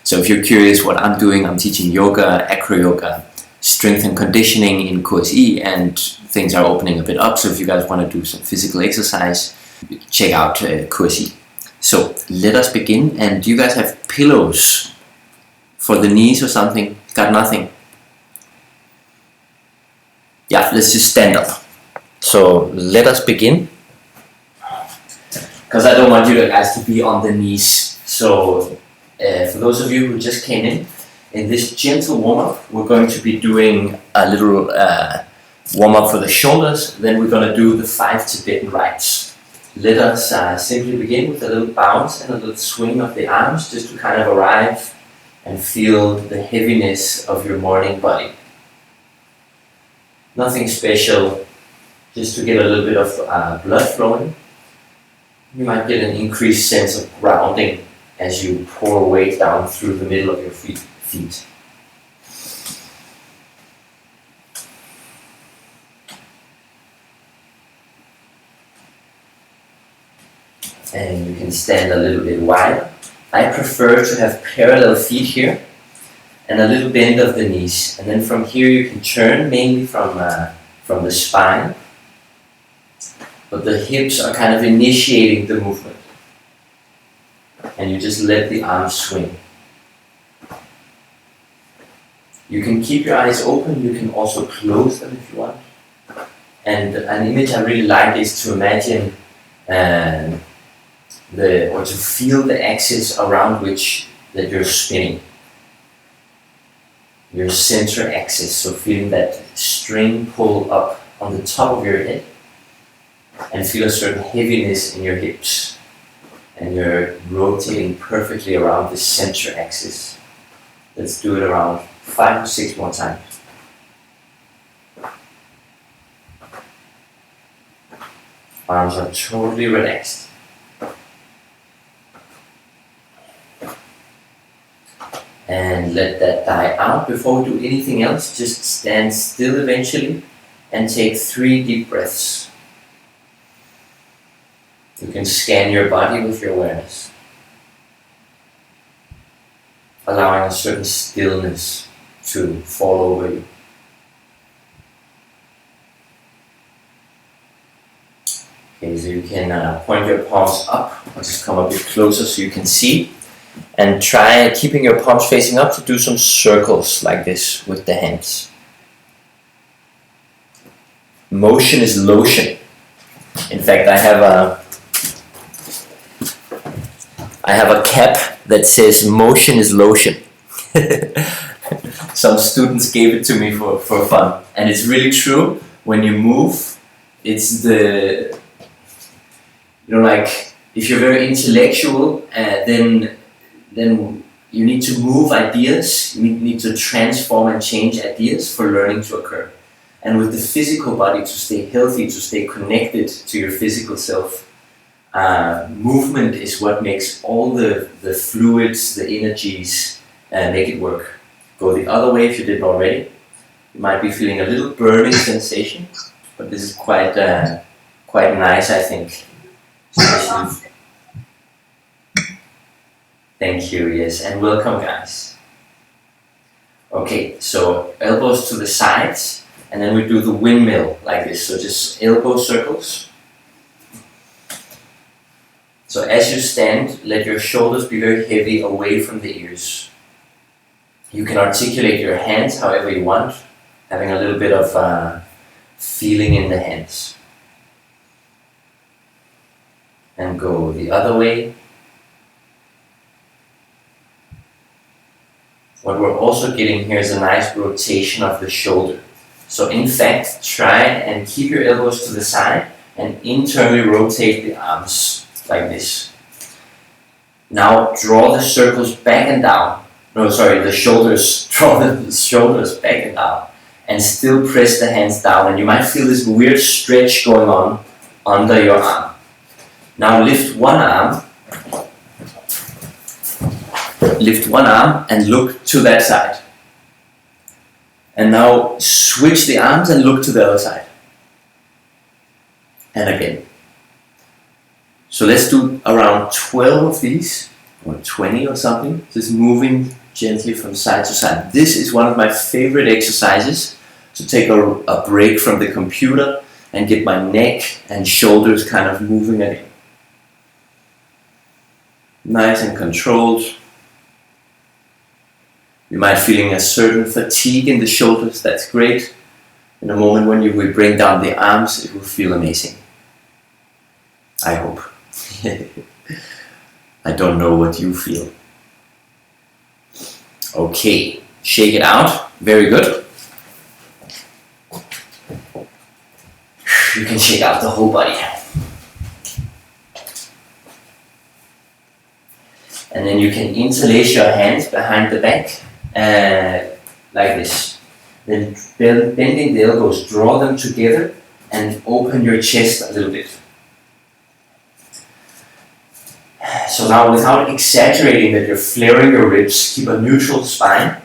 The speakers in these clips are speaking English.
So if you're curious what I'm doing, I'm teaching yoga, acro yoga, strength and conditioning in Course E, and things are opening a bit up. So if you guys want to do some physical exercise, check out Course E. So let us begin. And do you guys have pillows for the knees or something? Got nothing? Yeah, let's just stand up. So let us begin. Because I don't want you guys to be on the knees. So for those of you who just came in this gentle warm-up, we're going to be doing a little warm-up for the shoulders. Then we're going to do the 5 Tibetan rites. Let us simply begin with a little bounce and a little swing of the arms, just to kind of arrive and feel the heaviness of your morning body. Nothing special, just to get a little bit of blood flowing. You might get an increased sense of grounding as you pour weight down through the middle of your feet. And you can stand a little bit wider. I prefer to have parallel feet here and a little bend of the knees. And then from here you can turn mainly from the spine. But the hips are kind of initiating the movement. And you just let the arms swing. You can keep your eyes open, you can also close them if you want. And an image I really like is to imagine or to feel the axis around which that you're spinning. Your center axis, so feeling that string pull up on the top of your head and feel a certain heaviness in your hips. And you're rotating perfectly around the center axis. Let's do it around 5 or 6 more times. Arms are totally relaxed. And let that die out. Before we do anything else, just stand still eventually and take 3 deep breaths. You can scan your body with your awareness, allowing a certain stillness to fall over you. Okay, so you can point your palms up, or just come a bit closer so you can see. And try keeping your palms facing up to do some circles like this with the hands. Motion is lotion. In fact, I have a cap that says motion is lotion. Some students gave it to me for fun. And it's really true. When you move, it's like if you're very intellectual, then you need to move ideas, you need to transform and change ideas for learning to occur. And with the physical body, to stay healthy, to stay connected to your physical self, movement is what makes all the fluids, the energies, make it work. Go the other way if you didn't already. You might be feeling a little burning sensation, but this is quite nice, I think. Especially. Thank you, yes, and welcome guys. Okay, so elbows to the sides, and then we do the windmill like this, so just elbow circles. So as you stand, let your shoulders be very heavy away from the ears. You can articulate your hands however you want, having a little bit of feeling in the hands. And go the other way. What we're also getting here is a nice rotation of the shoulder. So in fact, try and keep your elbows to the side and internally rotate the arms like this. Now draw the circles back and down. The shoulders, draw the shoulders back and down. And still press the hands down. And you might feel this weird stretch going on under your arm. Now lift one arm. Lift one arm and look to that side. And now switch the arms and look to the other side. And again. So let's do around 12 of these. or 20 or something, just moving gently from side to side. This is one of my favorite exercises to take a break from the computer and get my neck and shoulders kind of moving again. Nice and controlled. You might feeling a certain fatigue in the shoulders, that's great. In a moment when we bring down the arms, it will feel amazing. I hope. I don't know what you feel. Okay, shake it out. Very good. You can shake out the whole body. And then you can interlace your hands behind the back, like this. Then bending the elbows, draw them together and open your chest a little bit. So now, without exaggerating that you're flaring your ribs, keep a neutral spine.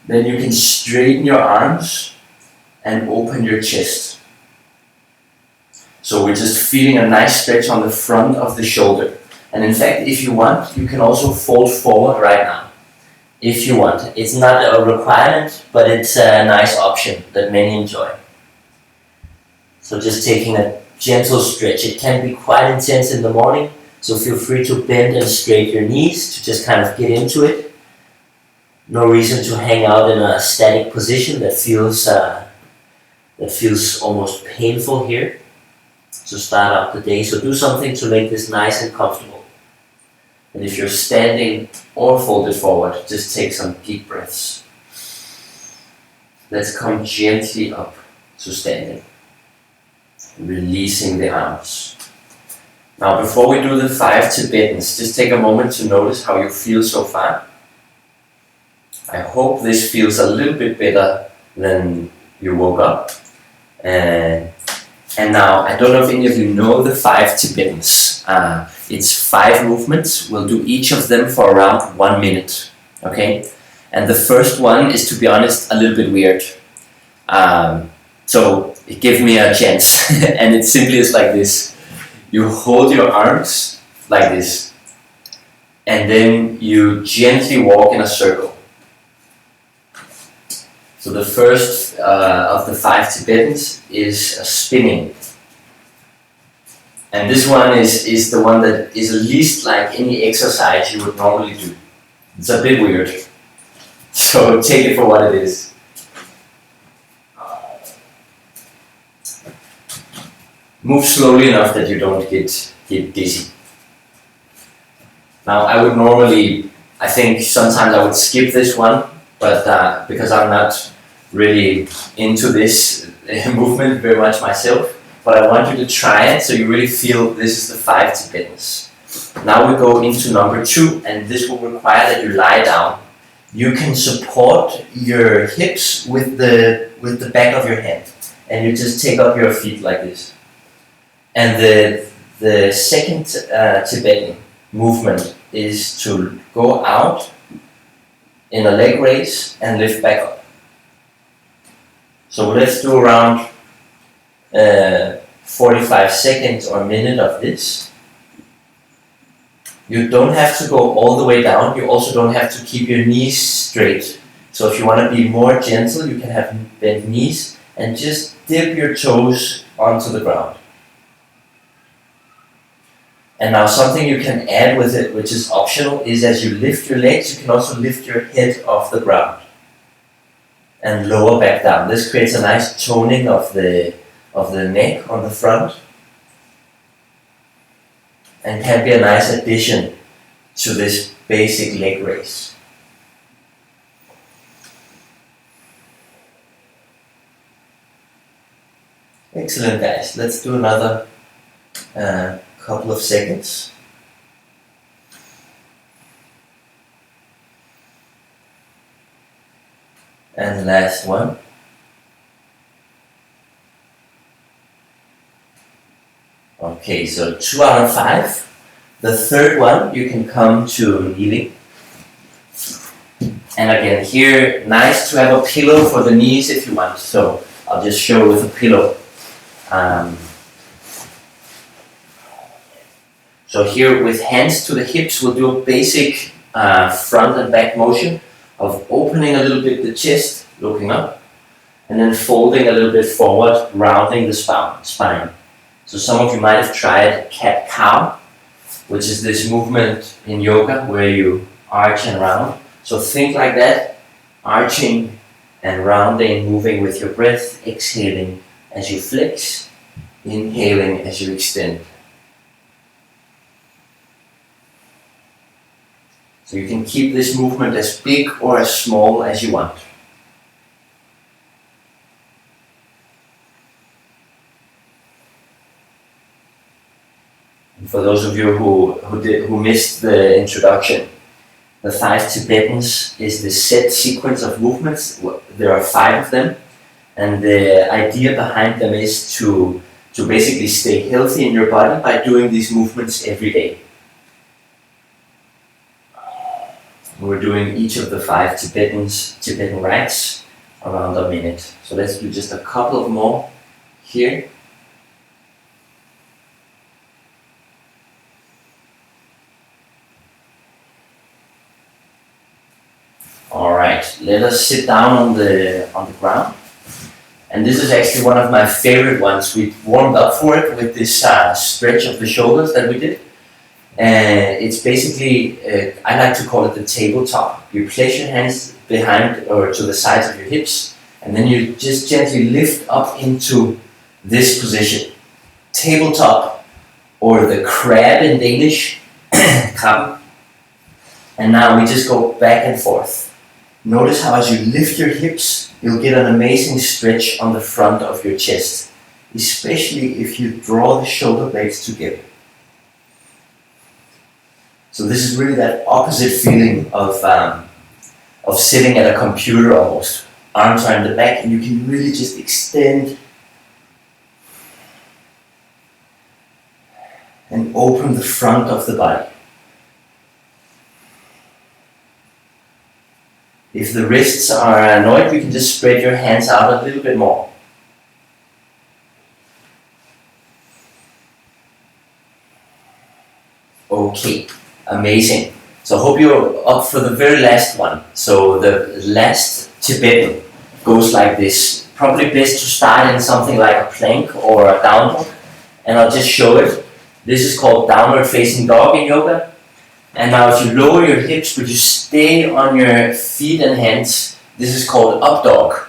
Then you can straighten your arms and open your chest. So we're just feeling a nice stretch on the front of the shoulder. And in fact, if you want, you can also fold forward right now. If you want. It's not a requirement, but it's a nice option that many enjoy. So just taking a gentle stretch. It can be quite intense in the morning, so feel free to bend and straighten your knees to just kind of get into it. No reason to hang out in a static position that feels almost painful here. To start out the day, so do something to make this nice and comfortable. And if you're standing or folded forward, just take some deep breaths. Let's come gently up to standing, releasing the arms. Now, before we do the 5 Tibetans, just take a moment to notice how you feel so far. I hope this feels a little bit better than you woke up. And now, I don't know if any of you know the 5 Tibetans. It's 5 movements. We'll do each of them for around 1 minute. Okay? And the first one is, to be honest, a little bit weird. So, give me a chance. And it simply is like this. You hold your arms like this. And then you gently walk in a circle. So the first of the 5 Tibetans is spinning. And this one is the one that is least like any exercise you would normally do. It's a bit weird. So take it for what it is. Move slowly enough that you don't get dizzy. Now I would normally, I think sometimes I would skip this one, but because I'm not really into this movement very much myself, but I want you to try it so you really feel this is the 5 Tibetans. Now we go into number 2, and this will require that you lie down. You can support your hips with the back of your hand, and you just take up your feet like this. And the second Tibetan movement is to go out in a leg raise and lift back up. So let's do around 45 seconds or a minute of this. You don't have to go all the way down. You also don't have to keep your knees straight. So if you want to be more gentle, you can have bent knees and just dip your toes onto the ground. And now something you can add with it, which is optional, is as you lift your legs, you can also lift your head off the ground and lower back down. This creates a nice toning of the neck on the front and can be a nice addition to this basic leg raise. Excellent, guys. Let's do another couple of seconds. And the last one. Okay, so 2 out of 5. The third one, you can come to kneeling. And again, here, nice to have a pillow for the knees if you want. So I'll just show with a pillow. So here with hands to the hips, we'll do a basic front and back motion of opening a little bit the chest, looking up, and then folding a little bit forward, rounding the spine. So some of you might have tried cat-cow, which is this movement in yoga where you arch and round. So think like that, arching and rounding, moving with your breath, exhaling as you flex, inhaling as you extend. So you can keep this movement as big or as small as you want. And for those of you who missed the introduction, the 5 Tibetans is the set sequence of movements. There are 5 of them, and the idea behind them is to basically stay healthy in your body by doing these movements every day. We're doing each of the 5 Tibetan rites around a minute. So let's do just a couple of more here. Alright, let us sit down on the ground. And this is actually one of my favorite ones. We warmed up for it with this stretch of the shoulders that we did. It's basically, I like to call it the tabletop. You place your hands behind or to the sides of your hips, and then you just gently lift up into this position. Tabletop, or the crab in Danish, krabben. And now we just go back and forth. Notice how as you lift your hips, you'll get an amazing stretch on the front of your chest, especially if you draw the shoulder blades together. So this is really that opposite feeling of sitting at a computer almost. Arms are in the back and you can really just extend and open the front of the body. If the wrists are annoyed, you can just spread your hands out a little bit more. Okay, amazing. So I hope you're up for the very last one. So the last Tibetan goes like this. Probably best to start in something like a plank or a down dog. And I'll just show it. This is called downward facing dog in yoga. And now if you lower your hips but you stay on your feet and hands, this is called up dog.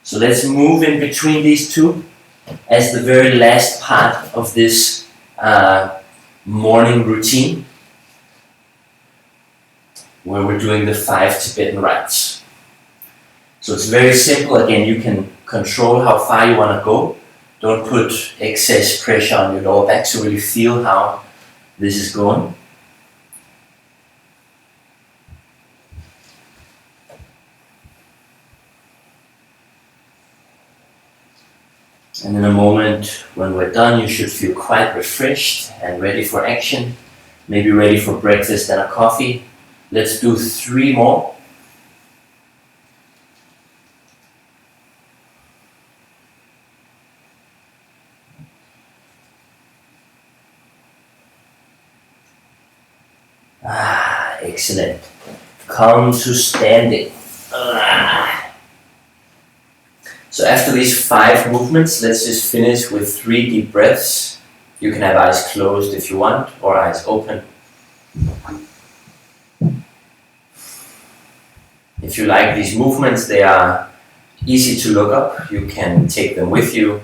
So let's move in between these two as the very last part of this morning routine, where we're doing the 5 Tibetan rites. So it's very simple. Again, you can control how far you want to go. Don't put excess pressure on your lower back, so really feel how this is going. And in a moment when we're done, you should feel quite refreshed and ready for action. Maybe ready for breakfast and a coffee. Let's do 3 more. Excellent. Come to standing. So after these 5 movements, let's just finish with 3 deep breaths. You can have eyes closed if you want, or eyes open. If you like these movements, they are easy to look up. You can take them with you.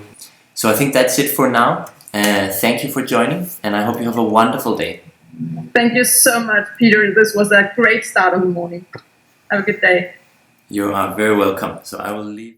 So I think that's it for now. Thank you for joining, and I hope you have a wonderful day. Thank you so much, Peter. This was a great start of the morning. Have a good day. You are very welcome. So I will leave.